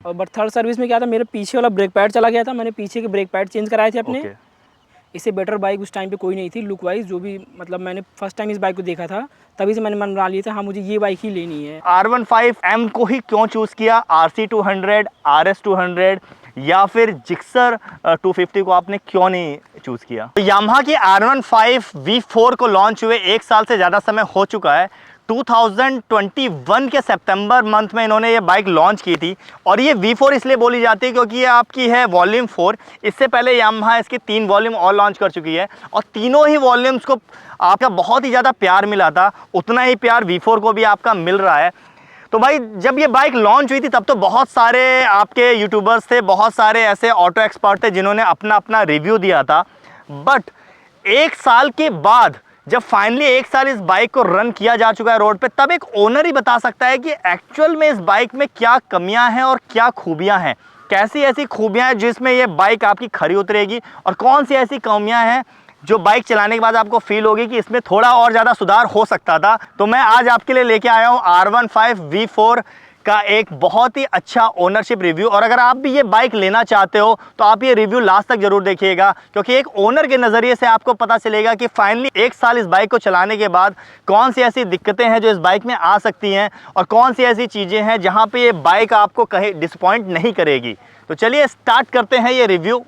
और but third service में क्या था, मेरे पीछे वाला ब्रेक पैड चला गया था, मैंने पीछे के ब्रेक पैड चेंज कराए थे अपने। इससे बेटर बाइक उस टाइम पे कोई नहीं थी लुक वाइज, जो भी मतलब मैंने फर्स्ट टाइम इस बाइक को देखा था तभी से मैंने मन बना लिया था हाँ मुझे ये बाइक ही लेनी है। R15M को ही क्यों चूज़ किया? RC200, RS200 या फिर जिक्सर 250 को आपने क्यों नहीं चूज़ किया? तो यामाहा की R15 V4 को लॉन्च हुए 1 साल से ज़्यादा समय हो चुका है। 2021 के सितंबर मंथ में इन्होंने ये बाइक लॉन्च की थी और ये V4 इसलिए बोली जाती है क्योंकि ये आपकी है वॉल्यूम 4। इससे पहले यामाहा इसके 3 वॉल्यूम और लॉन्च कर चुकी है और तीनों ही वॉल्यूम्स को आपका बहुत ही ज़्यादा प्यार मिला था, उतना ही प्यार V4 को भी आपका मिल रहा है। तो भाई जब ये बाइक लॉन्च हुई थी तब तो बहुत सारे आपके यूट्यूबर्स थे, बहुत सारे ऐसे ऑटो एक्सपर्ट थे जिन्होंने अपना अपना रिव्यू दिया था। बट 1 साल के बाद जब फाइनली 1 साल इस बाइक को रन किया जा चुका है रोड पे, तब एक ओनर ही बता सकता है कि एक्चुअल में इस बाइक में क्या कमियां हैं और क्या खूबियां हैं, कैसी ऐसी खूबियां हैं जिसमें ये बाइक आपकी खरी उतरेगी और कौन सी ऐसी कमियां हैं जो बाइक चलाने के बाद आपको फील होगी कि इसमें थोड़ा और ज़्यादा सुधार हो सकता था। तो मैं आज आपके लिए लेके आया हूँ R15 V4 का एक बहुत ही अच्छा ओनरशिप रिव्यू। और अगर आप भी ये बाइक लेना चाहते हो तो आप ये रिव्यू लास्ट तक जरूर देखिएगा, क्योंकि एक ओनर के नज़रिए से आपको पता चलेगा कि फाइनली 1 साल इस बाइक को चलाने के बाद कौन सी ऐसी दिक्कतें हैं जो इस बाइक में आ सकती हैं और कौन सी ऐसी चीज़ें हैं जहाँ पे ये बाइक आपको कहीं डिसपॉइंट नहीं करेगी। तो चलिए स्टार्ट करते हैं ये रिव्यू।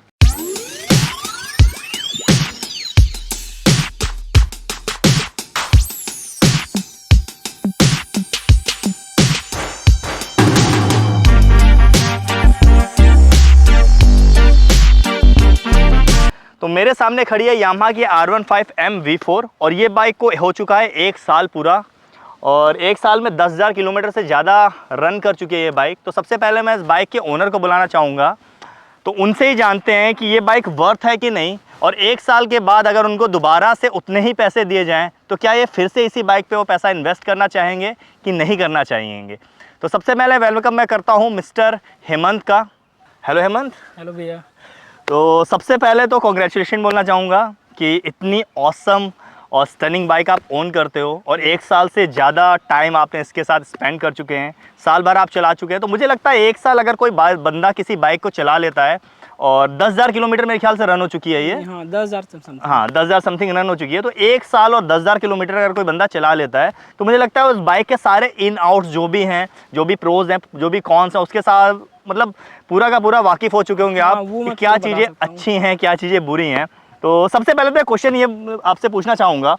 तो मेरे सामने खड़ी है यामाहा की R15M V4 और ये बाइक को हो चुका है 1 साल पूरा और 1 साल में 10,000 किलोमीटर से ज़्यादा रन कर चुकी है ये बाइक। तो सबसे पहले मैं इस बाइक के ओनर को बुलाना चाहूँगा, तो उनसे ही जानते हैं कि ये बाइक वर्थ है कि नहीं, और 1 साल के बाद अगर उनको दोबारा से उतने ही पैसे दिए जाएँ तो क्या ये फिर से इसी बाइक पर वो पैसा इन्वेस्ट करना चाहेंगे कि नहीं करना चाहेंगे। तो सबसे पहले वेलकम मैं करता हूँ मिस्टर हेमंत का। हेलो हेमंत। हेलो भैया। तो सबसे पहले तो कॉन्ग्रेचुलेशन बोलना चाहूँगा कि इतनी ऑसम और स्टनिंग बाइक आप ओन करते हो और 1 साल से ज़्यादा टाइम आपने इसके साथ स्पेंड कर चुके हैं, साल भर आप चला चुके हैं। तो मुझे लगता है 1 साल अगर कोई बंदा किसी बाइक को चला लेता है और 10,000 किलोमीटर मेरे ख्याल से रन हो चुकी है ये। हाँ 10,000 समथिंग। हाँ 10,000 समथिंग रन हो चुकी है। तो 1 साल और 10,000 किलोमीटर अगर कोई बंदा चला लेता है तो मुझे लगता है उस बाइक के सारे इन आउट्स जो भी हैं, जो भी प्रोज हैं, जो भी कॉन्स हैं, उसके साथ मतलब पूरा का पूरा वाकिफ़ हो चुके होंगे आप कि क्या चीज़ें अच्छी हैं, क्या चीज़ें बुरी हैं। तो सबसे पहले तो क्वेश्चन ये आपसे पूछना चाहूँगा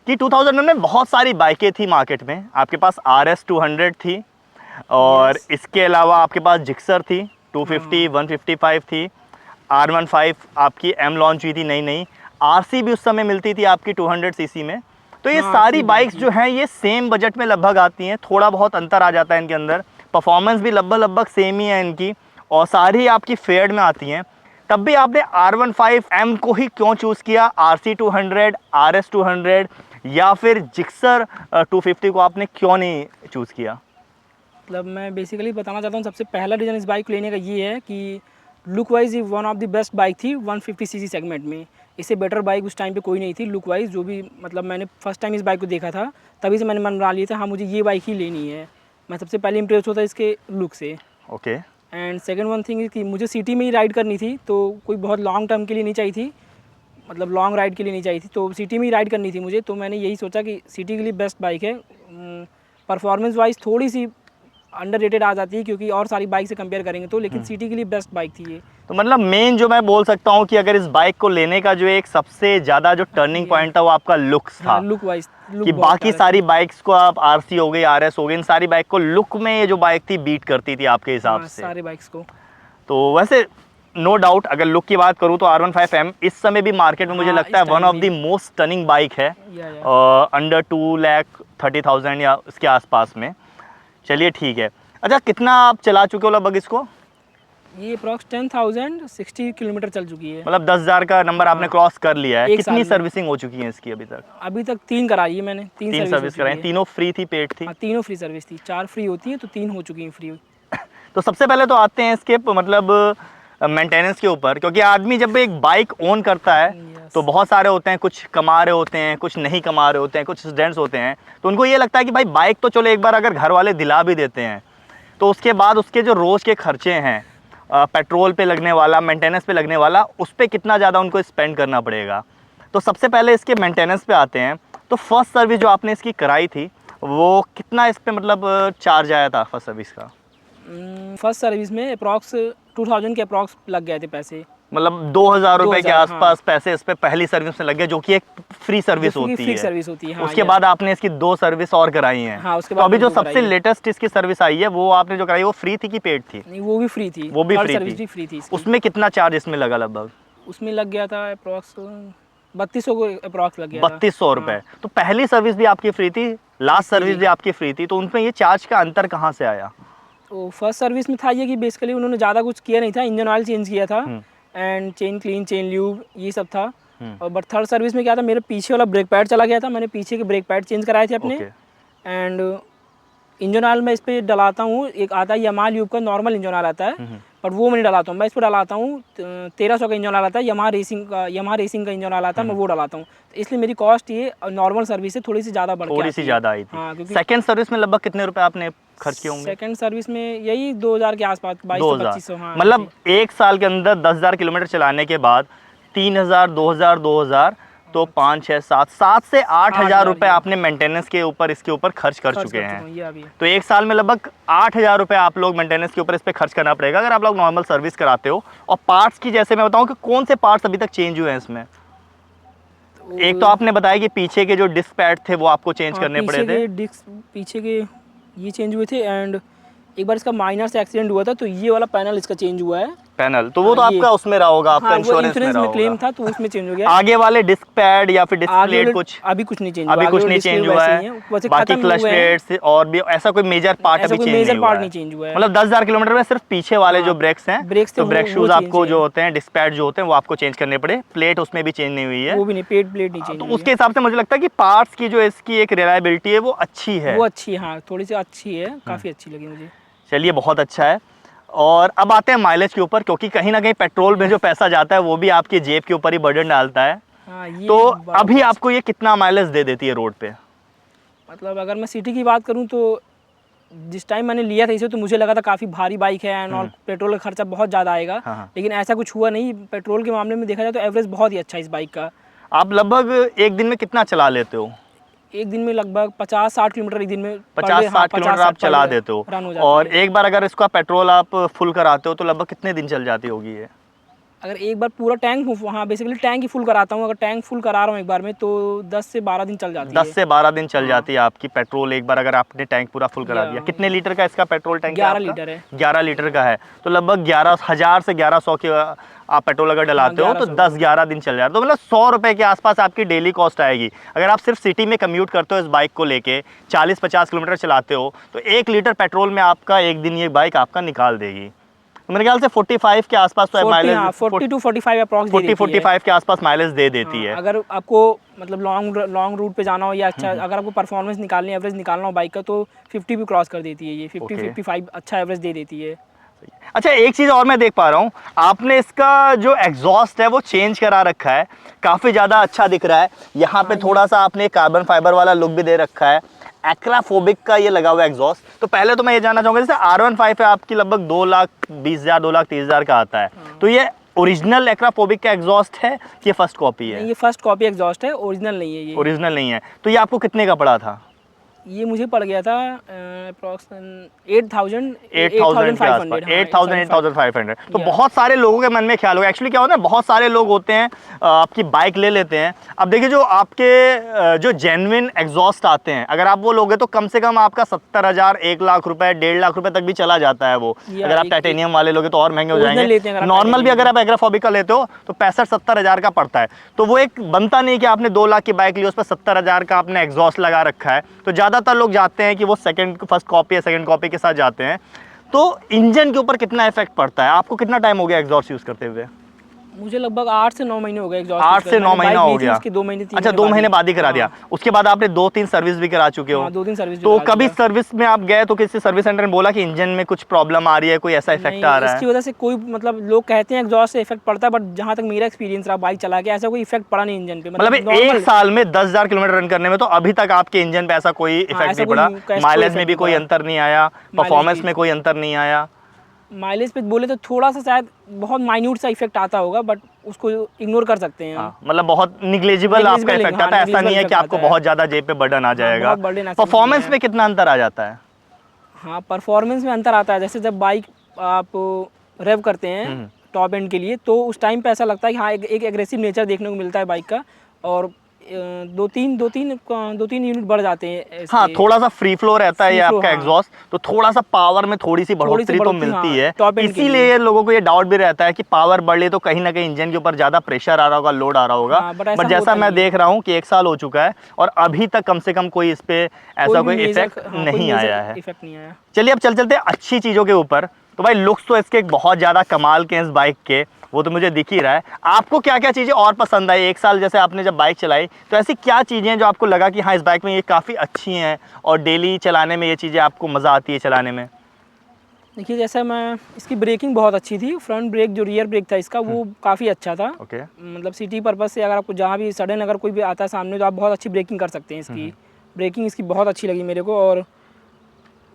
कि 2000 में बहुत सारी बाइकें थी मार्केट में। आपके पास RS200 थी और इसके अलावा आपके पास जिक्सर थी 250, 155 थी, R15 आपकी M लॉन्च हुई थी नई नई, RC भी उस समय मिलती थी आपकी 200 सीसी में। तो ये सारी बाइक्स जो हैं ये सेम बजट में लगभग आती हैं, थोड़ा बहुत अंतर आ जाता है इनके अंदर, परफॉर्मेंस भी लगभग सेम ही है इनकी और सारी आपकी फेयर्ड में आती हैं। तब भी आपने R15M को ही क्यों चूज़ किया? RC200, RS200 या फिर जिक्सर 250 को आपने क्यों नहीं चूज़ किया? मतलब मैं बेसिकली बताना चाहता हूँ, सबसे पहला रीज़न इस बाइक को लेने का ये है कि लुक वाइज ये one of the best bike थी 150 सीसी सेगमेंट में। इससे बेटर बाइक उस टाइम पे कोई नहीं थी लुक वाइज, जो भी मतलब मैंने फर्स्ट टाइम इस बाइक को देखा था तभी से मैंने मन बना लिया था हाँ मुझे ये बाइक ही लेनी है। मैं सबसे पहले इम्प्रेस होता इसके लुक से। Okay. And second one thing कि मुझे सिटी में ही राइड करनी थी, तो कोई बहुत लॉन्ग टर्म के लिए नहीं चाहिए थी, मतलब लॉन्ग राइड के लिए नहीं चाहिए थी, तो सिटी में ही राइड करनी थी मुझे। तो मैंने यही सोचा कि सिटी के लिए बेस्ट बाइक है। परफॉर्मेंस वाइज थोड़ी सी अंडररेटेड आ जाती है क्योंकि और सारी बाइक से कंपेयर करेंगे तो, लेकिन सिटी के लिए बेस्ट बाइक थी ये। तो मतलब मेन जो मैं बोल सकता हूँ कि अगर इस बाइक को लेने का जो एक सबसे ज़्यादा जो टर्निंग पॉइंट था वो आपका लुक्स था। लुक वाइज कि बाकी सारी बाइक्स को आप RC हो गई, RS हो गई, इन सारी बाइक को लुक में ये जो बाइक थी बीट करती थी आपके हिसाब से सारी बाइक्स को। तो वैसे नो डाउट अगर लुक की बात करूँ तो R15M इस समय भी मार्केट में मुझे लगता है one of the most stunning bike है, अंडर 2,30,000 या उसके आसपास में। चलिए ठीक है। अच्छा कितना आप चला चुके हो लगभग इसको? ये अप्रॉक्स 10,060 किलोमीटर चल चुकी है। मतलब 10,000 का नंबर आपने क्रॉस कर लिया है। कितनी सर्विसिंग हो चुकी है इसकी अभी तक? अभी तक 3 कराई है मैंने। 3 सर्विस कराई, तीनों फ्री थी, पेड थी? तीनों फ्री सर्विस थी। 4 फ्री होती है तो 3 हो चुकी हैं फ्री। तो सबसे पहले तो आते हैं इसके मतलब मेंटेनेंस के ऊपर, क्योंकि आदमी जब एक बाइक ओन करता है तो बहुत सारे होते हैं, कुछ कमा रहे होते हैं, कुछ नहीं कमा रहे होते हैं, कुछ स्टूडेंट्स होते हैं, तो उनको ये लगता है कि भाई बाइक तो चलो एक बार अगर घर वाले दिला भी देते हैं तो उसके बाद उसके जो रोज़ के खर्चे हैं, पेट्रोल पे लगने वाला, मेंटेनेंस पे लगने वाला, उस पर कितना ज़्यादा उनको स्पेंड करना पड़ेगा। तो सबसे पहले इसके मेंटेनेंस पे आते हैं। तो फर्स्ट सर्विस जो आपने इसकी कराई थी वो कितना इस पे मतलब चार्ज आया था फर्स्ट सर्विस का? फर्स्ट सर्विस में अप्रॉक्स 2000 के अप्रॉक्स लग गए थे पैसे। मतलब 2000 रुपए के 2000, आसपास पैसे इस पे पहली सर्विस में लग गए, जो कि एक फ्री सर्विस जो कि होती फ्री है। सर्विस होती है, हाँ, उसके yes। बाद आपने इसकी 2 सर्विस और कराई हैं। हाँ, उसके तो बाद अभी जो दो सबसे कराई है। लेटेस्ट इसकी सर्विस आई है वो आपने जो कराई वो फ्री थी कि पेड थी? नहीं, वो भी फ्री थी। वो भी थर्ड फ्री सर्विस थी। भी फ्री थी इसकी। उसमें कितना चार्ज इसमें लगा लगभग? उसमें लग गया था अप्रॉक्स 3200 को अप्रॉक्स लग गया था। 3200 रुपए। हाँ। तो पहली सर्विस भी आपकी फ्री थी, लास्ट फ्री सर्विस थी। भी आपकी फ्री थी, तो उनमें ये चार्ज का अंतर कहाँ से आया? तो फर्स्ट सर्विस में था ये कि बेसिकली उन्होंने ज़्यादा कुछ किया नहीं था, इंजन ऑयल चेंज किया था and chain clean, chain lube, ये सब था। और बट थर्ड सर्विस में क्या था, मेरे पीछे वाला ब्रेक पैड चला गया था, मैंने पीछे के ब्रेक पैड चेंज कराए थे अपने। ओके। एंड इंजन ऑयल मैं इस पर डलाता हूँ, एक आता है यमाहा ल्यूब का नॉर्मल इंजन ऑयल आता है, बट वो मैं नहीं डलाता हूँ। मैं इस पर डलाता हूँ 1300 का इंजन ऑयल आता है, यमाहा रेसिंग का इंजन ऑयल आता है, मैं वो डलाता हूँ। तो इसलिए मेरी कॉस्ट ये नॉर्मल सर्विस से थोड़ी सी ज़्यादा बढ़ के थोड़ी आती सी है। ज़्यादा आई थी। हाँ, क्योंकि सेकंड सर्विस में लगभग कितने रुपए आपने खर्च किए होंगे? सेकंड सर्विस में यही 2000 के आसपास, 2200 2500। हाँ, मतलब एक साल के अंदर 10,000 किलोमीटर चलाने के बाद 3000, 2000, तो 5, 6, 7 से 8,000 रुपए आपने मेंटेनेंस के ऊपर इसके ऊपर खर्च कर चुके हैं। ये अभी तो एक साल में लगभग 8,000 रुपए आप लोग मेंटेनेंस के ऊपर इस पे खर्च करना पड़ेगा अगर आप लोग नॉर्मल सर्विस कराते हो। और पार्ट्स की जैसे मैं बताऊं कि कौन से पार्ट्स अभी तक चेंज हुए हैं इसमें? एक तो आपने बताया कि पीछे के जो डिस्क पैड थे वो आपको चेंज करने पड़े थे। पीछे के ये चेंज हुए थे एंड एक बार इसका माइनर से एक्सीडेंट हुआ था, तो ये वाला पैनल इसका चेंज हुआ है। पैनल तो वो तो हाँ, ये- आपका उसमें रहा होगा, आपका हाँ, वो इंश्योरेंस में रहा में क्लेम होगा। था, तो उसमें चेंज हो गया। आगे वाले डिस्क पैड या फिर डिस्क आगे प्लेट वाले कुछ अभी कुछ नहीं चेंज हुआ, अभी आगे कुछ वाले नहीं डिस्प्ले चेंज हुआ वैसे है। ही हैं, वैसे बाकी खत्म क्लच हुए हैं। प्लेट्स और भी ऐसा कोई मेजर पार्ट ऐसा अभी कोई चेंज नहीं मेजर हुआ पार्ट है। नहीं चेंज हुआ है। मतलब 10,000 किलोमीटर में सिर्फ पीछे वाले जो ब्रेक्स हैं, ब्रेक्स थे तो वो- ब्रेक वो शूज चेंज आपको है। जो होते हैं, डिस्क पैड जो होते हैं वो आपको चेंज करने पड़े। प्लेट उसमें भी चेंज नहीं हुई है। वो भी नहीं, प्लेट नहीं चेंज तो हुई उसके है। हिसाब से मुझे लगता है कि पार्ट्स की जो इसकी एक रिलायबिलिटी है वो अच्छी है। वो अच्छी है, हाँ, थोड़ी सी अच्छी है, काफ़ी अच्छी लगी मुझे। चलिए, बहुत अच्छा है। और अब आते हैं माइलेज के ऊपर, क्योंकि कहीं ना कहीं पेट्रोल में जो पैसा जाता है वो भी आपकी जेब के ऊपर ही बर्डन डालता है। हाँ, ये तो बड़ा अभी मस्त- आपको ये कितना माइलेज दे देती है रोड पे? मतलब अगर मैं सिटी की बात करूँ तो जिस टाइम मैंने लिया था इसे, तो मुझे लगा था काफ़ी भारी बाइक है एंड और पेट्रोल का खर्चा बहुत ज़्यादा आएगा। हाँ। लेकिन ऐसा कुछ हुआ नहीं। पेट्रोल के मामले में देखा जाए तो एवरेज बहुत ही अच्छा है इस बाइक का। आप लगभग एक दिन में कितना चला लेते हो? एक दिन में लगभग 50-60 किलोमीटर एक दिन में 50-60 किलोमीटर आप चला देते हो। रन हो जाती और है। एक बार अगर इसका पेट्रोल आप फुल कराते हो तो लगभग कितने दिन चल जाती होगी ये? अगर एक बार पूरा टैंक, हाँ, बेसिकली टैंक ही फुल कराता हूँ। अगर टैंक फुल करा रहा हूँ एक बार में, तो 10 से 12 दिन चल जाती है। 10 से 12 दिन चल जाती है आपकी पेट्रोल, एक बार अगर आपने टैंक पूरा फुल करा दिया। कितने लीटर का इसका पेट्रोल टैंक है 11 आपका? लीटर है। 11 लीटर का है। तो लगभग 11,000 से 1100 के आप पेट्रोल अगर डलाते हो तो 1100 10-11 दिन चल जाता है। तो मतलब 100 रुपए के आसपास आपकी डेली कॉस्ट आएगी। अगर आप सिर्फ सिटी में कम्यूट करते हो इस बाइक को लेके, 40-50 किलोमीटर चलाते हो, तो 1 लीटर पेट्रोल में आपका एक दिन ये बाइक आपका निकाल देगी। मेरे ख्याल से 45 के आसपास तो माइलेज, 40 to 45 अप्रॉक्स 40-45 के आसपास माइलेज दे देती है। अगर आपको मतलब लॉन्ग रूट पे जाना हो या अच्छा, अगर आपको परफॉर्मेंस निकालनी, एवरेज निकालना हो बाइक का, तो 50 भी क्रॉस कर देती है ये। 50-55 अच्छा एवरेज दे देती है। अच्छा, एक चीज़ और मैं देख पा रहा हूँ, आपने इसका जो एग्जॉस्ट है वो चेंज करा रखा है, काफ़ी ज़्यादा अच्छा दिख रहा है। यहाँ पे थोड़ा सा आपने कार्बन फाइबर वाला लुक भी दे रखा है। एक्राफोबिक का ये लगा हुआ एग्जॉस्ट। तो पहले तो मैं ये जानना चाहूँगा, जैसे R15 है आपकी लगभग 2,20,000 2,30,000 का आता है, तो ये ओरिजिनल एक्राफोबिक का एग्जॉस्ट है कि फर्स्ट कॉपी है? ये फर्स्ट कॉपी एग्जॉस्ट है, ओरिजिनल नहीं है ये। ओरिजिनल नहीं है। तो ये आपको कितने का पड़ा था? ये मुझे पड़ गया था अप्रॉक्सीमेट 8,000 के आसपास, 8,000-8,500। तो Yeah. बहुत सारे लोगों के मन में ख्याल होगा। एक्चुअली क्या होता है, बहुत सारे लोग होते हैं आपकी बाइक ले लेते हैं। अब देखिए, जो आपके जो जेन्युइन एग्जॉस्ट आते हैं, अगर आप वो लोगे तो कम से कम आपका 70,000, 1 लाख रुपए, 1.5 लाख रुपए तक भी चला जाता है वो। Yeah, अगर आप टाइटेनियम वाले लोगे तो और महंगे हो Original लेते हैं जाएंगे। अगर आप नॉर्मल भी titanium अगर आप एग्राफोबिक का लेते हो तो 65-70,000 का पड़ता है। तो वो एक बनता नहीं कि आपने 2 लाख की बाइक ली, उस पर 70,000 का आपने एग्जॉस्ट लगा रखा है। तो ज़्यादातर लोग जाते हैं कि वो फर्स्ट कॉपी या सेकंड कॉपी के साथ जाते हैं। तो इंजन के ऊपर कितना इफेक्ट पड़ता है? आपको कितना टाइम हो गया एग्जॉस्ट यूज करते हुए? मुझे लगभग 8 से 9 महीने हो गए एग्जॉस्ट 8 से 9 महीना हो गया। उसके 2 महीने 3 अच्छा, 2 महीने बाद ही करा दिया। उसके बाद आपने 2-3 सर्विस भी करा चुके हो। हाँ, 2-3 सर्विस भी तो करा कभी दिया। सर्विस में आप गए तो किसी सर्विस सेंटर में बोला कि इंजन में कुछ प्रॉब्लम आ रही है, कोई ऐसा इफेक्ट आ रहा इसकी है? वजह से कोई मतलब लोग कहते हैं एग्जॉस्ट से इफेक्ट पड़ता है, बट जहाँ तक मेरा एक्सपीरियंस रहा बाइक चला के, ऐसा कोई इफेक्ट पड़ा नहीं इंजन पे। मतलब एक नॉर्मल साल में 10,000 किलोमीटर रन करने में तो अभी तक आपके इंजन पे ऐसा कोई इफेक्ट ऐसा नहीं कोई पड़ा, कोई माइलेज में इफेक्ट भी नहीं कोई पड़ा। अंतर नहीं आया, परफॉर्मेंस में कोई अंतर नहीं आया? माइलेज पे बोले तो थोड़ा सा शायद बहुत माइन्यूट सा इफेक्ट आता होगा, बट उसको इग्नोर कर सकते हैं हम। हाँ, मतलब बहुत निग्लेजिबल आपका Negligible, इफेक्ट हाँ, आता है, ऐसा नहीं है negligible कि effect आपको आता है। बहुत ज्यादा जेब पे बर्डन आ जाएगा। बहुत burden ऐसा कुछ नहीं परफॉर्मेंस है। में कितना अंतर आ जाता है? हाँ, परफॉर्मेंस में अंतर आता है। जैसे जब बाइक आप रेव करते हैं टॉप एंड के लिए, तो उस टाइम पे ऐसा लगता है कि हाँ एक एग्रेसिव नेचर देखने को मिलता है बाइक का, और 2-3 यूनिट बढ़ जाते हैं हाँ, इसके। थोड़ा सा फ्री फ्लो रहता है ये Free flow, आपका हाँ। एग्जॉस्ट, तो थोड़ा सा पावर में थोड़ी सी बढ़ोतरी तो बढ़ोतरी, मिलती हाँ, है। top end के इसीलिए लिए। लोगों को ये डाउट भी रहता है कि पावर बढ़ ली तो कहीं ना कहीं इंजन के ऊपर ज्यादा प्रेशर आ रहा होगा, लोड आ रहा होगा। हाँ, but ऐसा बट जैसा होता मैं नहीं है। देख रहा हूँ कि 1 साल हो चुका है और अभी तक कम से कम कोई इस पे ऐसा कोई इफेक्ट नहीं आया है। इफेक्ट नहीं आया। चलिए अब चलते हैं अच्छी चीज़ों के ऊपर। तो भाई लुक्स तो इसके बहुत ज़्यादा कमाल के हैं इस बाइक के, वो तो मुझे दिख ही रहा है। आपको क्या क्या चीज़ें और पसंद आई 1 साल जैसे आपने जब बाइक चलाई, तो ऐसी क्या चीज़ें हैं जो आपको लगा कि हाँ इस बाइक में ये काफ़ी अच्छी हैं और डेली चलाने में ये चीज़ें आपको मज़ा आती है चलाने में? देखिए, जैसा मैं इसकी ब्रेकिंग बहुत अच्छी थी। फ्रंट ब्रेक जो रियर ब्रेक था इसका, वो काफ़ी अच्छा था। ओके। मतलब सिटी पर्पज़ से अगर आपको जहाँ भी सडन अगर कोई भी आता है सामने, तो आप बहुत अच्छी ब्रेकिंग कर सकते हैं इसकी। ब्रेकिंग इसकी बहुत अच्छी लगी मेरे को। और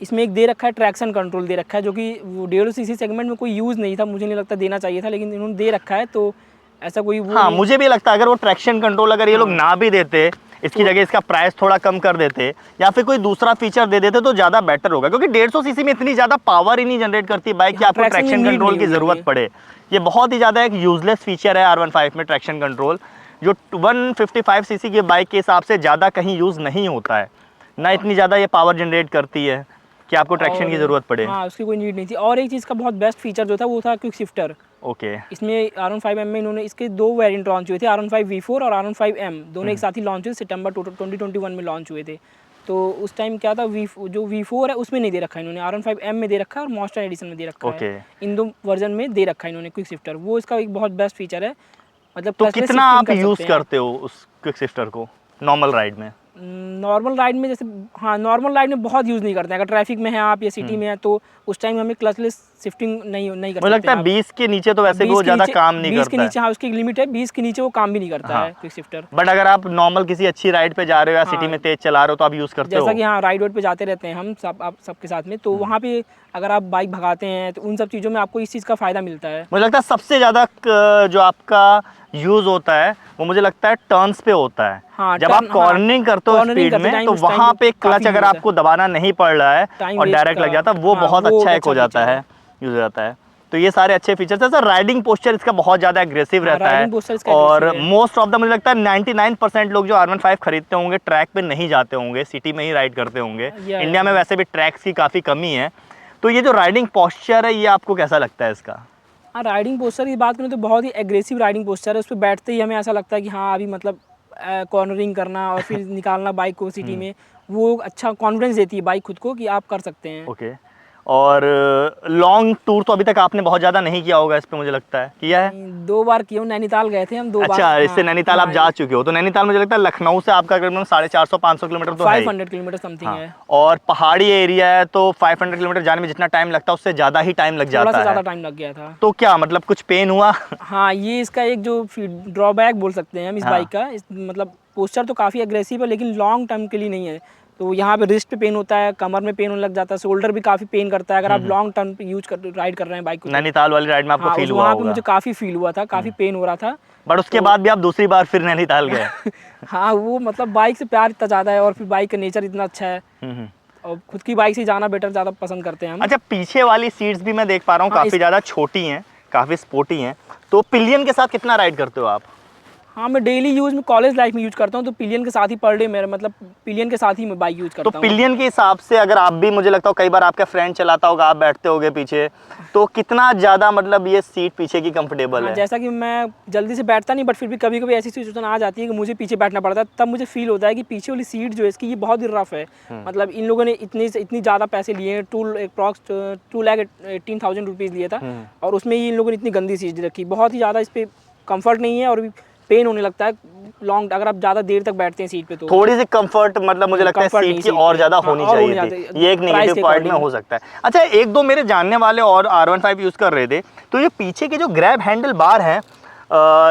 इसमें एक दे रखा है ट्रैक्शन कंट्रोल दे रखा है, जो कि वो 1.5 सीसी सेगमेंट में कोई यूज़ नहीं था, मुझे नहीं लगता देना चाहिए था, लेकिन इन्होंने दे रखा है, तो ऐसा कोई वो हाँ, नहीं। मुझे भी लगता है अगर वो ट्रैक्शन कंट्रोल अगर ये लोग हाँ। ना भी देते, इसकी जगह इसका प्राइस थोड़ा कम कर देते या फिर कोई दूसरा फीचर दे देते तो ज़्यादा बेटर होगा, क्योंकि 150 सीसी में इतनी ज़्यादा पावर ही नहीं जनरेट करती बाइक कि हाँ, आपको traction की ट्रैक्शन need कंट्रोल नहीं की होगी ज़रूरत हमें। पड़े। ये बहुत ही ज़्यादा एक यूजलेस फीचर है R15 में ट्रैक्शन कंट्रोल, जो 155 सीसी की बाइक के हिसाब से ज़्यादा कहीं यूज़ नहीं होता है, ना इतनी ज़्यादा ये पावर जनरेट करती है कि आपको ट्रैक्शन की और ज़रूरत पड़े। हाँ, उसकी कोई नीड नहीं थी। और एक चीज़ का बहुत बेस्ट फीचर जो था, वो था क्विक शिफ्टर। ओके। इसमें R15M में इन्होंने इसके 2 वेरिएंट लॉन्च हुए थे, R15 V4 और R15M, दोनों एक साथ ही लॉन्च हुए, सितंबर 2021 में लॉन्च हुए थे। तो उस टाइम क्या था, जो V4 है उसमें नहीं दे रखा इन्होंने, R15M में दे रखा है और मॉन्स्टर एडिशन में दे रखा ओके। है। इन 2 वर्जन में दे रखा है इन्होंने क्विक शिफ्टर। वो इसका एक बहुत बेस्ट फीचर है। मतलब तो clutchless कितना shifting आप कर यूज़ सकते हैं। करते हो उस क्विक शिफ्टर को नॉर्मल राइड में? नॉर्मल राइड में जैसे, हाँ, नॉर्मल राइड में बहुत यूज़ नहीं करते हैं। अगर ट्रैफिक में हैं आप या सिटी में हैं, तो उस टाइम हमें क्लचलेस शिफ्टिंग नहीं कर मुझे सकते लगता है आप। 20 के नीचे तो वैसे भी 20 वो के ज़्यादा नीचे, काम नहीं 20 के करता नीचे, हाँ, उसकी एक लिमिट है, 20 के नीचे वो काम भी नहीं करता हाँ। है क्विक शिफ्टर। बट अगर आप नॉर्मल किसी अच्छी राइड पे जा रहे हो या सिटी हाँ, में तेज चला रहे हो तो आप यूज़ करते हो? जैसा कि हाँ, राइड वाइड पे जाते रहते हैं हम सब, आप सबके साथ में, तो वहाँ पे अगर आप बाइक भगाते हैं तो उन सब चीज़ों में आपको इस चीज़ का फ़ायदा मिलता है। मुझे लगता है सबसे ज़्यादा जो आपका यूज़ होता है वो मुझे लगता है टर्न्स पे होता है। हाँ, जब आप turn, हाँ, कॉर्नरिंग करते हो cornering स्पीड करते में टाइम तो उस टाइम वहाँ पे पे काफ़ी क्लच अगर यूज़ है। आपको दबाना नहीं पड़ रहा है टाइम और वेस्ट डायरेक्ट का, लग जाता है, वो हाँ, बहुत वो अच्छा एक अच्छा हो जाता फीचर है, यूज़ हो जाता है। तो ये सारे अच्छे फीचर्स हैं सर। राइडिंग पोस्चर इसका बहुत ज़्यादा एग्रेसिव हाँ, रहता है राइडिंग पोस्चर इसका और aggressive है। मोस्ट ऑफ द मुझे लगता है 99% लोग जो R15 खरीदते होंगे ट्रैक पे नहीं जाते होंगे, सिटी में ही राइड करते होंगे। इंडिया में वैसे भी ट्रैक्स की काफ़ी कमी है, तो ये जो राइडिंग पोस्चर है ये आपको कैसा लगता है इसका? हाँ, राइडिंग पोस्चर की बात करें तो बहुत ही एग्रेसिव राइडिंग पोस्चर है। उस पर बैठते ही हमें ऐसा लगता है कि हाँ, अभी मतलब कॉर्नरिंग करना और फिर निकालना बाइक को सिटी में, वो अच्छा कॉन्फिडेंस देती है बाइक खुद को कि आप कर सकते हैं। ओके। और लॉन्ग टूर तो अभी तक आपने बहुत ज़्यादा नहीं किया होगा इस पे, मुझे लगता है किया है? 2 बार किया हूँ, नैनीताल गए थे हम 2 बार। अच्छा, इससे हाँ, नैनीताल आप जा चुके हो, तो नैनीताल मुझे लगता है लखनऊ से आपका करीबन 450-500 किलोमीटर तो है ही। 500 किलोमीटर समथिंग हाँ, है। और पहाड़ी एरिया है तो 500 किलोमीटर जाने में जितना टाइम लगता है उससे ज़्यादा ही टाइम लग थोड़ा जाता सा है। ज़्यादा टाइम लग गया था। तो क्या मतलब कुछ पेन हुआ? हाँ, ये इसका एक जो ड्रॉबैक बोल सकते हैं हम इस हाँ। बाइक का, मतलब पोस्चर तो काफ़ी एग्रेसिव है, लेकिन लॉन्ग टर्म के लिए नहीं है। तो यहाँ पे रिस्ट पे पेन होता है, कमर में पेन होने लग जाता है, शोल्डर भी काफ़ी पेन करता है अगर आप लॉन्ग टर्म पे राइड कर रहे हैं बाइक को। नैनीताल वाली राइड में आपको हाँ, फील हुआ वहाँ पे होगा। मुझे काफ़ी फील हुआ था, काफ़ी पेन हो रहा था। बट उसके बाद भी आप दूसरी बार फिर नैनीताल गए? हाँ, वो मतलब बाइक से प्यार इतना ज़्यादा है और फिर बाइक का नेचर इतना अच्छा है, और खुद की बाइक से जाना बेटर ज़्यादा पसंद करते हैं हम। अच्छा, पीछे वाली सीट्स भी मैं देख पा रहा हूँ हाँ, काफ़ी ज़्यादा छोटी हैं, काफ़ी स्पोर्टी हैं, तो पिलियन के साथ कितना राइड करते हो आप? हाँ, मैं डेली यूज़ में कॉलेज लाइफ में यूज़ करता हूँ, तो पिलियन के साथ ही पर डे मेरा मतलब पिलियन के साथ ही मैं बाइक यूज़ तो करता हूँ। पिलियन के हिसाब से अगर आप भी, मुझे लगता है कई बार आपका फ्रेंड चलाता होगा, आप बैठते होगे पीछे, तो कितना ज़्यादा मतलब ये सीट पीछे की कंफर्टेबल हाँ, है? जैसा कि मैं जल्दी से बैठता नहीं, बट फिर भी कभी-कभी ऐसी सिचुएशन आ जाती है कि मुझे पीछे बैठना पड़ता है, तब मुझे फ़ील होता है कि पीछे वाली सीट जो है इसकी, ये बहुत ही रफ़ है। मतलब इन लोगों ने इतनी ज़्यादा पैसे लिए हैं, अप्रॉक्स 2,18,000 रुपीज़ लिया था, और उसमें ही इन लोगों ने इतनी गंदी सीट रखी। बहुत ही ज़्यादा इस पे कम्फर्ट नहीं है, और पेन होने लगता है लॉन्ग, अगर आप ज़्यादा देर तक बैठते हैं सीट पे तो। थोड़ी सी कंफर्ट, मतलब मुझे लगता है comfort सीट नहीं की सीट और पे। ज़्यादा हाँ, होनी और होनी चाहिए चाहिए, थी, ये एक प्राइस नेगेटिव के पॉइंट में according। हो सकता है। अच्छा, एक दो मेरे जानने वाले और R15 यूज़ कर रहे थे, तो ये पीछे के जो ग्रैब हैंडल बार है,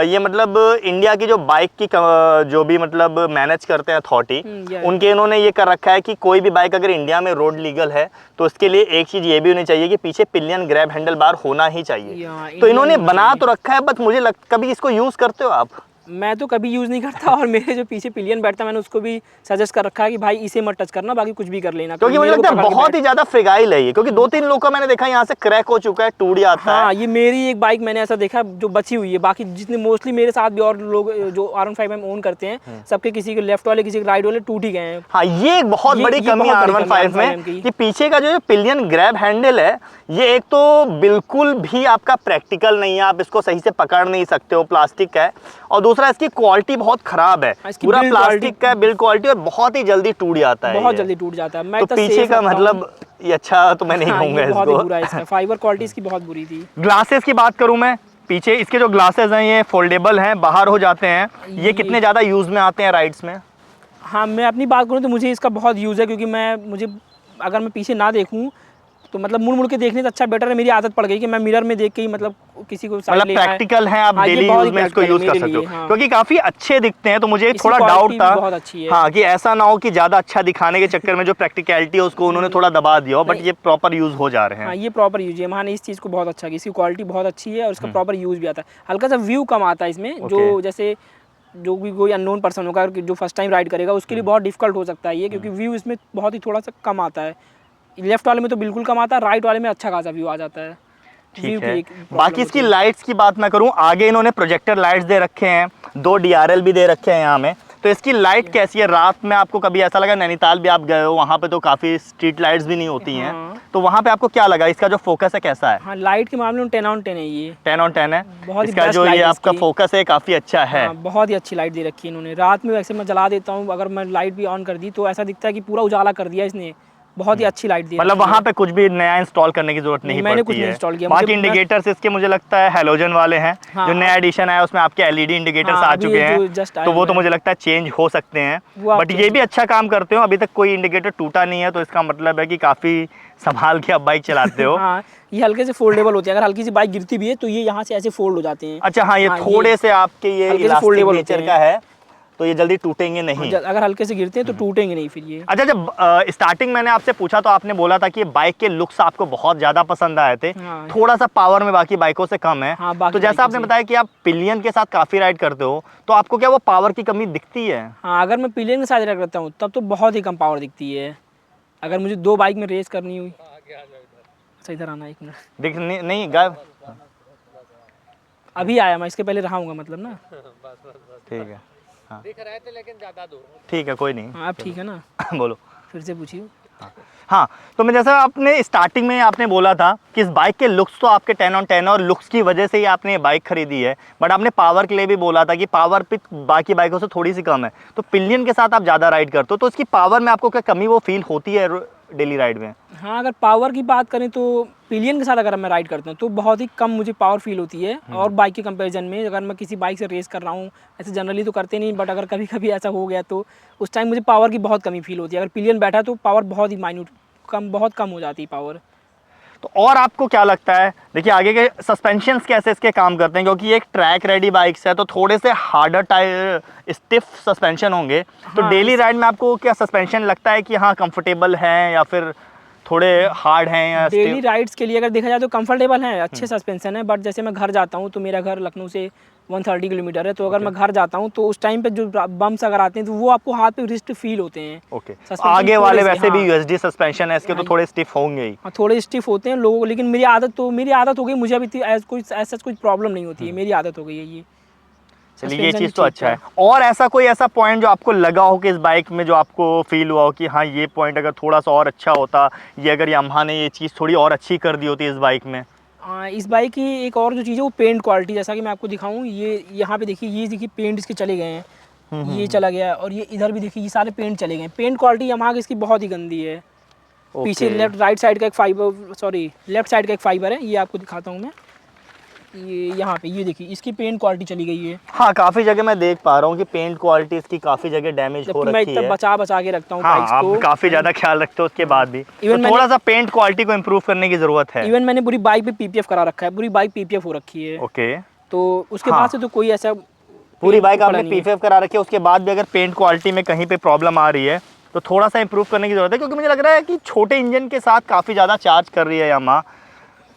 ये मतलब इंडिया की जो बाइक की जो भी मतलब मैनेज करते हैं अथॉरिटी, या उनके इन्होंने ये कर रखा है कि कोई भी बाइक अगर इंडिया में रोड लीगल है तो उसके लिए एक चीज़ ये भी होनी चाहिए कि पीछे पिलियन ग्रैब हैंडल बार होना ही चाहिए। या तो इंडियन इन्होंने होना बना चाहिए। तो रखा है, बट मुझे कभी इसको यूज़ करते हो आप? मैं तो कभी यूज़ नहीं करता, और मेरे जो पीछे पिलियन बैठता है मैंने उसको भी सजेस्ट कर रखा है कि भाई इसे मत टच करना, बाकी कुछ भी कर लेना, क्योंकि मुझे मेरे को लगता है पकड़ के बहुत बैठ। ही ज्यादा फ्रिगाइल है ये, क्योंकि दो तीन लोग का मैंने देखा यहाँ से क्रैक हो चुका है, टूट जाता है। हाँ, ये मेरी एक बाइक मैंने ऐसा देखा जो बची हुई है, बाकी जितने मोस्टली मेरे साथ भी और लोग जो R15 में ओन करते हैं, सबके किसी के लेफ्ट वाले किसी के राइट वाले टूट ही गए हैं। हाँ, ये एक बहुत बड़ी ये कमी बहुत है बड़ी कमी है R15 में, R15 की। कि पीछे का जो पिलियन ग्रैब हैंडल है, ये एक तो बिल्कुल भी आपका प्रैक्टिकल नहीं है, आप इसको सही से पकड़ नहीं सकते हो, प्लास्टिक का है, और दूसरा इसकी क्वालिटी बहुत खराब है, इसकी पूरा build प्लास्टिक का बिल्ड क्वालिटी, और बहुत ही जल्दी टूट जाता है बहुत ये। जल्दी टूट जाता है। मैं तो इतना पीछे safe का रखता हूँ। मतलब ये अच्छा तो मैं नहीं हाँ, कहूँगा ये बहुत ही बुरा है इसको। इसका, फाइबर क्वालिटी इसकी बहुत बुरी थी। ग्लासेस की बात करूं मैं, पीछे इसके जो ग्लासेस हैं ये फोल्डेबल हैं, बाहर हो जाते हैं, ये कितने ज़्यादा यूज़ में आते हैं राइड्स में? हाँ, मैं अपनी बात करूँ तो मुझे इसका बहुत यूज़ है, क्योंकि मुझे अगर मैं पीछे ना देखूँ तो मतलब मुड़ मुड़ के देखने से अच्छा बेटर है, मेरी आदत पड़ गई कि मैं मिरर में देख के ही मतलब किसी को साइड मतलब लेना है। प्रैक्टिकल है, आप हाँ, ये डेली बहुत यूज ही में इसको practical है यूज कर मेरे सकते हो, लिए, हाँ। क्योंकि काफी अच्छे दिखते हैं, तो मुझे इसकी थोड़ा डाउट quality भी था, बहुत अच्छी है। हाँ, कि ऐसा ना हो कि ज्यादा अच्छा दिखाने के चक्कर में जो प्रैक्टिकलिटी है उसको उन्होंने थोड़ा दबा दिया हो, बट नहीं। ये प्रॉपर यूज हो जा रहे हाँ, हैं। ये प्रॉपर यूज है, मैंने इस चीज़ को बहुत अच्छा की, इसकी क्वालिटी बहुत अच्छी है और इसका प्रॉपर यूज़ भी आता है। हल्का सा व्यू कम आता है इसमें, Okay. जो जैसे जो भी कोई अननोन पर्सन होगा जो फर्स्ट टाइम राइड करेगा उसके लिए बहुत डिफिकल्ट हो सकता है ये, क्योंकि व्यू इसमें बहुत ही थोड़ा सा कम आता है। लेफ्ट वाले में तो बिल्कुल कम आता है, राइट वाले में अच्छा खासा व्यू आ जाता है। व्यू ठीक की है। एक प्रॉब्लम बाकी इसकी होती है। लाइट्स की बात मैं करूं, आगे इन्होंने प्रोजेक्टर लाइट्स दे रखे हैं, 2 DRL भी दे रखे हैं यहाँ में, तो इसकी लाइट कैसी है? रात में आपको कभी ऐसा लगा, नैनीताल भी आप गए हो, वहाँ पे तो काफ़ी स्ट्रीट लाइट्स भी नहीं होती हैं, हाँ। तो वहाँ पे आपको क्या लगा, इसका जो फोकस है कैसा है? हाँ, लाइट के मामले में 10/10 है ये। 10/10 है, बहुत ही इसका बेस्ट जो ये लाइट है आपका इसकी। फोकस है काफ़ी अच्छा है। हाँ, बहुत ही अच्छी लाइट दे रखी है इन्होंने। रात में वैसे मैं जला देता हूँ, अगर मैं लाइट भी ऑन कर दी तो ऐसा दिखता है कि पूरा उजाला कर दिया इसने। बहुत ही अच्छी लाइट दे मतलब रखी है। वहाँ पे कुछ भी नया इंस्टॉल करने की जरूरत नहीं मैंने पड़ती कुछ नहीं है। इंस्टॉल किया, बाकी मुझे बस। इंडिकेटर्स इसके मुझे लगता है हेलोजन वाले हैं, हाँ, जो नया एडिशन आया उसमें आपके LED इंडिकेटर्स हाँ, आ अभी चुके ये जो हैं, just आया तो वो हुआ तो है। मुझे लगता है चेंज हो सकते हैं, वो आप बट ये change भी अच्छा काम करते हो, अभी तक कोई इंडिकेटर टूटा नहीं है, तो इसका मतलब है कि काफ़ी संभाल के आप बाइक चलाते हो। हाँ, ये हल्के से फोल्डेबल होते हैं, अगर हल्की सी बाइक गिरती भी है तो ये यहाँ से ऐसे फोल्ड हो जाते हैं। अच्छा, हाँ, ये थोड़े से आपके ये हल्के से इलास्टिक foldable होते नेचर हैं। का है, तो ये जल्दी टूटेंगे हाँ, नहीं। अगर हल्के से गिरते हैं तो टूटेंगे नहीं फिर ये। अच्छा, जब स्टार्टिंग मैंने आपसे पूछा तो आपने बोला था कि ये बाइक के लुक्स आपको बहुत ज़्यादा पसंद आए थे, हाँ। थोड़ा सा पावर में बाकी बाइकों से कम है। हाँ, बाकी तो जैसा बाइकों आपने से। बताया कि आप पिलियन के साथ काफ़ी राइड करते हो, तो आपको क्या वो पावर की कमी दिखती है? हाँ, अगर मैं पिलियन के साथ राइड करता हूँ तब तो बहुत ही कम पावर दिखती है। अगर मुझे 2 बाइक में रेस करनी हुई। अच्छा, इधर आना 1 मिनट। दिख नहीं गायब। अभी आया, मैं इसके पहले रहा हूँगा मतलब ना। ठीक है, हाँ, दिख रहे थे लेकिन ज़्यादा दूर। ठीक है, कोई नहीं। हाँ, अब ठीक है ना? बोलो। फिर से पूछिए। हाँ, तो मैं जैसा आपने स्टार्टिंग में आपने बोला था कि इस बाइक के लुक्स तो आपके 10/10 है, और लुक्स की वजह से ही आपने ये बाइक खरीदी है, बट आपने पावर के लिए भी बोला था कि पावर पिच बाकी बाइकों से थोड़ी सी कम है, तो पिलियन के साथ आप ज़्यादा राइड करते हो, तो इसकी पावर में आपको क्या कमी वो फील होती है डेली राइड में? हाँ, अगर पावर की बात करें तो पिलियन के साथ अगर मैं राइड करता हूँ तो बहुत ही कम मुझे पावर फील होती है, और बाइक के कंपैरिजन में अगर मैं किसी बाइक से रेस कर रहा हूँ, ऐसे जनरली तो करते नहीं, बट अगर कभी कभी ऐसा हो गया तो उस टाइम मुझे पावर की बहुत कमी फील होती है। अगर पिलियन बैठा तो पावर बहुत ही माइन्यूट बहुत कम हो जाती है पावर। तो और आपको क्या लगता है, देखिए आगे के सस्पेंशंस कैसे इसके काम करते हैं, क्योंकि ये एक ट्रैक रेडी बाइक्स है, तो थोड़े से हार्डर टायर स्टिफ सस्पेंशन होंगे, तो हाँ, डेली राइड में आपको क्या सस्पेंशन लगता है कि हाँ कंफर्टेबल हैं या फिर थोड़े हार्ड हैं या डेली राइड्स के लिए अगर देखा जाए तो कंफर्टेबल है, अच्छे सस्पेंशन है, बट जैसे मैं घर जाता हूँ तो मेरा घर लखनऊ से 130 किलोमीटर है, तो अगर मैं घर जाता हूँ तो उस टाइम पे जो बम्स अगर आते हैं तो वो आपको हाथ पे रिस्ट फील होते हैं। ओके, Suspension आगे वाले थोड़े से, वैसे भी हाँ। USD सस्पेंशन है इसके, तो थोड़े स्टिफ होंगे ही। हाँ, थोड़े स्टिफ होते हैं लोगों को, लेकिन मेरी आदत हो गई, मुझे अभी ऐसा कोई प्रॉब्लम नहीं होती है, मेरी आदत हो गई है ये। चलिए ये Suspension चीज़ भी तो ठीक अच्छा है। था। और ऐसा कोई ऐसा पॉइंट जो आपको लगा हो कि इस बाइक में जो आपको फील हुआ हो कि हाँ ये पॉइंट अगर थोड़ा सा और अच्छा होता, ये अगर यामाहा ने ये चीज़ थोड़ी और अच्छी कर दी होती इस बाइक में? इस बाइक की एक और जो चीज़ है वो पेंट क्वालिटी, जैसा कि मैं आपको दिखाऊँ, ये यहाँ पे देखिए, ये देखिए पेंट इसके चले गए हैं, ये चला गया है, और ये इधर भी देखिए ये सारे पेंट चले गए हैं। पेंट क्वालिटी यामाहा की इसकी बहुत ही गंदी है। पीछे ओके। लेफ्ट राइट साइड का एक फाइबर, सॉरी लेफ्ट साइड का एक फाइबर है, ये आपको दिखाता हूँ मैं। ये यहाँ पे ये देखिए इसकी पेंट क्वालिटी चली गई है, हाँ, काफ़ी जगह मैं देख पा रहा हूँ कि पेंट क्वालिटी इसकी काफ़ी जगह डैमेज हो जबकि मैं रखी इतना है। बचा बचा के रखता हूँ हाँ, बाइक्स आप को। काफ़ी ज़्यादा ख्याल रखते हो उसके बाद भी, तो इवन थोड़ा मैंने सा पेंट क्वालिटी को इम्प्रूव करने की ज़रूरत है। इवन मैंने पूरी बाइक पे पीपीएफ करा रखा है, पूरी बाइक पीपीएफ हो रखी है। ओके। तो उसके हाँ, बाद से तो कोई ऐसा पूरी पेंट बाइक पड़ा आपने नहीं है। पीफएफ करा रखी है, उसके बाद भी अगर पेंट क्वालिटी में कहीं पे प्रॉब्लम आ रही है तो थोड़ा सा इंप्रूव करने की ज़रूरत है, क्योंकि मुझे लग रहा है कि छोटे इंजन के साथ काफ़ी ज़्यादा चार्ज कर रही है यामाहा।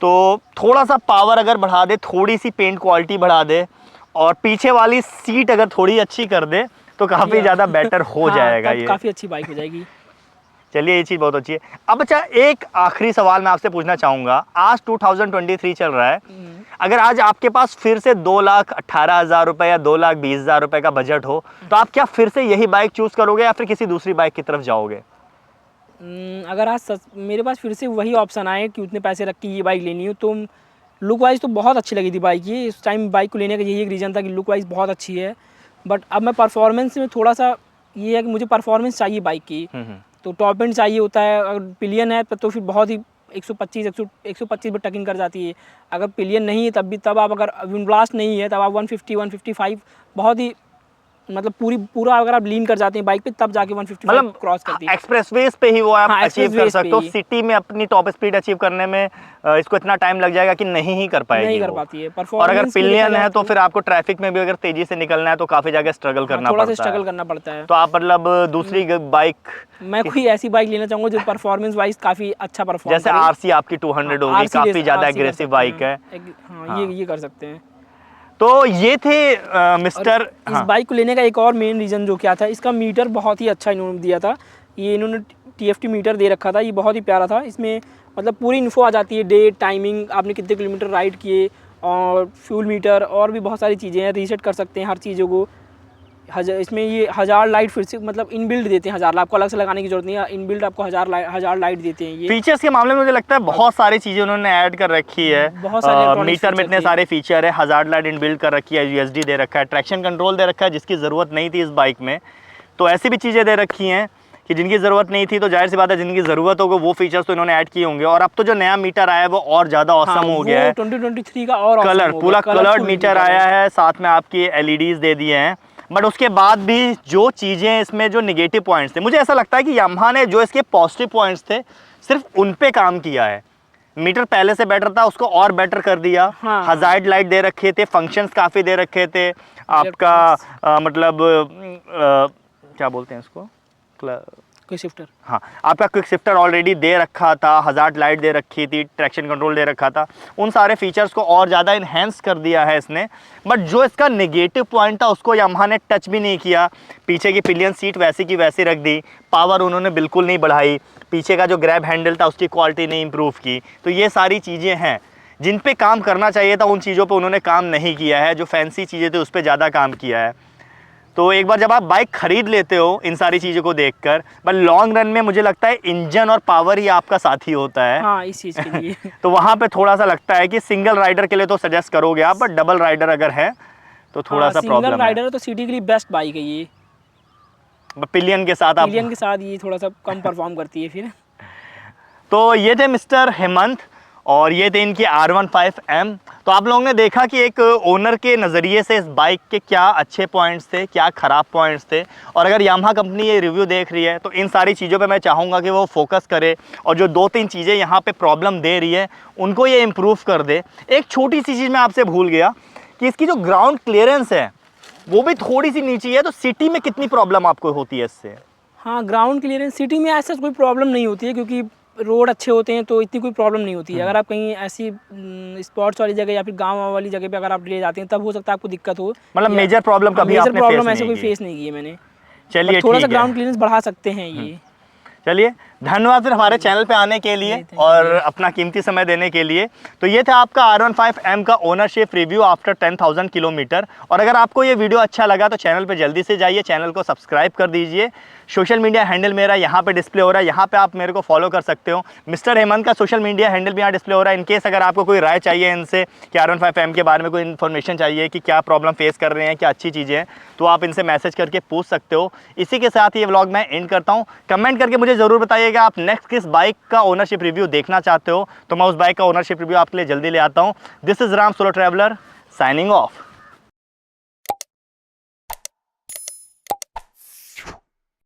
तो थोड़ा सा पावर अगर बढ़ा दे, थोड़ी सी पेंट क्वालिटी बढ़ा दे, और पीछे वाली सीट अगर थोड़ी अच्छी कर दे तो काफ़ी ज़्यादा बेटर हो हाँ, जाएगा तब ये। काफ़ी अच्छी बाइक हो जाएगी। चलिए ये चीज़ बहुत अच्छी है। अब अच्छा, एक आखिरी सवाल मैं आपसे पूछना चाहूँगा। आज 2023 चल रहा है, अगर आज आपके पास फिर से 2,18,000 रुपये या 2,20,000 रुपये का बजट हो, तो आप क्या फिर से यही बाइक चूज़ करोगे या फिर किसी दूसरी बाइक की तरफ जाओगे? अगर आज मेरे पास फिर से वही ऑप्शन आए कि उतने पैसे रख के ये बाइक लेनी हो, तो लुक वाइज तो बहुत अच्छी लगी थी बाइक ये। इस टाइम बाइक को लेने का यही एक रीज़न था कि लुक वाइज बहुत अच्छी है, बट अब मैं परफॉर्मेंस में थोड़ा सा, ये है कि मुझे परफॉर्मेंस चाहिए बाइक की। तो टॉप एंड चाहिए होता है। अगर पिलियन है तो फिर बहुत ही 125 पर टकिंग कर जाती है। अगर पिलियन नहीं है तब आप, अगर विंड ब्लास्ट नहीं है तब आप 150 155 बहुत ही, मतलब पूरा अगर आप लीन कर जाते हैं बाइक पे, तब जाके 155 मतलब क्रॉस करती है। एक्सप्रेसवेज पे ही वो आप हाँ, अचीव कर एक्सप्रेसवेज पे सकते हो। ही। सिटी में अपनी टॉप स्पीड अचीव करने में इसको इतना टाइम लग जाएगा कि नहीं ही कर पाएगी नहीं कर वो। पाती है। और अगर परफॉर्मेंस में देखा पिलियन जाए है तो फिर आपको ट्रैफिक में भी अगर तेजी से निकलना है तो काफ़ी जगह स्ट्रगल हाँ, करना थोड़ा सा पड़ता है। स्ट्रगल करना पड़ता है। तो आप मतलब दूसरी बाइक, मैं कोई ऐसी बाइक लेना चाहूँगा जो परफॉर्मेंस वाइज काफ़ी अच्छा परफॉर्म जैसे करे। आरसी आपकी 200 होगी, आरसी काफ़ी ज़्यादा आरसी कर एग्रेसिव सकते बाइक हैं। है। हाँ, हाँ, ये कर सकते हैं। तो ये थे और मिस्टर। इस हाँ, बाइक को लेने का एक और मेन रीज़न जो क्या था, इसका मीटर बहुत ही अच्छा इन्होंने दिया था। ये इन्होंने TFT मीटर दे रखा था, ये बहुत ही प्यारा था। इसमें मतलब पूरी इन्फो आ जाती है, डेट, टाइमिंग, आपने कितने किलोमीटर राइड किए, और फ्यूल मीटर, और भी बहुत सारी चीज़ें हैं। रीसेट कर सकते हैं हर चीज़ों को। इसमें ये 1000 लाइट फिर से मतलब इनबिल्ट देते हैं। 1000, आपको अलग से लगाने की जरूरत नहीं है, इनबिल्ट आपको 1000 लाइट देते हैं ये। फीचर्स के मामले में मुझे लगता है बहुत सारी चीज़ें उन्होंने ऐड कर रखी है। बहुत सारे इलेक्ट्रॉनिक मीटर में फीचर इतने थे। सारे फीचर है, हज़ार्ड लाइट इनबिल्ट कर रखी है, USD दे रखा है, ट्रैक्शन कंट्रोल दे रखा है जिसकी ज़रूरत नहीं थी इस बाइक में। तो ऐसी भी चीज़ें दे रखी हैं कि जिनकी ज़रूरत नहीं थी, तो जाहिर सी बात है जिनकी ज़रूरत होगा वो फीचर्स तो इन्होंने ऐड किए होंगे। और अब तो जो नया मीटर आया है वो और ज़्यादा हाँ, ऑसम हो वो गया है। 2023 का और awesome कलर, हो पूरा गया, कलर्ड colourful मीटर आया है, साथ में आपकी LEDs दे दिए हैं। बट उसके बाद भी जो चीज़ें इसमें, जो निगेटिव पॉइंट्स थे, मुझे ऐसा लगता है कि यामाहा ने जो इसके पॉजिटिव पॉइंट्स थे सिर्फ उन पे काम किया है। मीटर पहले से बेटर था, उसको और बेटर कर दिया। हाँ, हज़ार्ड लाइट दे रखे थे, फंक्शंस काफ़ी दे रखे थे आपका। मतलब क्या बोलते हैं इसको, कोई शिफ्टर। हाँ, आपका क्विक शिफ्टर ऑलरेडी दे रखा था, हज़ार्ड लाइट दे रखी थी, ट्रैक्शन कंट्रोल दे रखा था। उन सारे फीचर्स को और ज़्यादा इन्हेंस कर दिया है इसने। बट जो इसका नेगेटिव पॉइंट था उसको यामाहा ने टच भी नहीं किया। पीछे की पिलियन सीट वैसी की वैसी रख दी, पावर उन्होंने बिल्कुल नहीं बढ़ाई, पीछे का जो ग्रैब हैंडल था उसकी क्वालिटी नहीं इम्प्रूव की। तो ये सारी चीज़ें हैं जिन पे काम करना चाहिए था, उन चीज़ों पे उन्होंने काम नहीं किया है। जो फैंसी चीज़ें थी उस पर ज़्यादा काम किया है। तो एक बार जब आप बाइक खरीद लेते हो इन सारी चीज़ों को देखकर, बट लॉन्ग रन में मुझे लगता है इंजन और पावर ही आपका साथी होता है। हाँ, इस चीज़ के लिए। तो वहाँ पे थोड़ा सा लगता है कि सिंगल राइडर के लिए तो सजेस्ट करोगे आप, बट डबल राइडर अगर है तो थोड़ा सा सिंगल प्रॉब्लम है। राइडर है तो सिटी के लिए बेस्ट बाइक है ये। पिलियन के साथ आप। पिलियन के साथ ये थोड़ा सा कम परफॉर्म करती है फिर। तो ये थे मिस्टर हेमंत, और ये थे इनकी R15M। तो आप लोगों ने देखा कि एक ओनर के नज़रिए से इस बाइक के क्या अच्छे पॉइंट्स थे, क्या ख़राब पॉइंट्स थे। और अगर यामाहा कंपनी ये रिव्यू देख रही है तो इन सारी चीज़ों पे मैं चाहूँगा कि वो फोकस करे, और जो 2-3 चीज़ें यहाँ पे प्रॉब्लम दे रही है उनको ये इम्प्रूव कर दे। एक छोटी सी चीज़ मैं आपसे भूल गया कि इसकी जो ग्राउंड क्लियरेंस है वो भी थोड़ी सी नीचे है। तो सिटी में कितनी प्रॉब्लम आपको होती है इससे? हाँ, ग्राउंड क्लियरेंस सिटी में ऐसा कोई प्रॉब्लम नहीं होती है, क्योंकि रोड अच्छे होते हैं तो इतनी कोई प्रॉब्लम नहीं होती है। अगर आप कहीं ऐसी स्पॉट्स वाली जगह या फिर गांव वाली जगह पे अगर आप ले जाते हैं तब हो सकता है आपको दिक्कत हो। मतलब मेजर प्रॉब्लम कभी मेजर आपने प्रॉब्लम फेस ऐसे नहीं कोई की? फेस नहीं की है मैंने। चलिए थोड़ा सा ठीक है। ग्राउंड क्लियरेंस बढ़ा सकते हैं ये। चलिए, धन्यवाद फिर हमारे चैनल पे आने के लिए और अपना कीमती समय देने के लिए। तो ये था आपका R15M का ओनरशिप रिव्यू आफ्टर 10,000 किलोमीटर। और अगर आपको ये वीडियो अच्छा लगा तो चैनल पे जल्दी से जाइए, चैनल को सब्सक्राइब कर दीजिए। सोशल मीडिया हैंडल मेरा यहाँ पे डिस्प्ले हो रहा है, यहाँ पे आप मेरे को फॉलो कर सकते हो। मिस्टर हेमंत का सोशल मीडिया हैंडल भी यहाँ डिस्प्ले हो रहा है। इनकेस अगर आपको कोई राय चाहिए इनसे कि R15M के बारे में कोई इन्फॉर्मेशन चाहिए कि क्या प्रॉब्लम फेस कर रहे हैं, क्या अच्छी चीज़ें हैं, तो आप इनसे मैसेज करके पूछ सकते हो। इसी के साथ ये व्लॉग मैं एंड करता हूँ। कमेंट करके मुझे ज़रूर बताइएगा आप नेक्स्ट किस बाइक का ओनरशिप रिव्यू देखना चाहते हो, तो मैं उस बाइक का ओनरशिप रिव्यू आपके लिए जल्दी ले आता हूँ। This is Ram solo traveller signing off.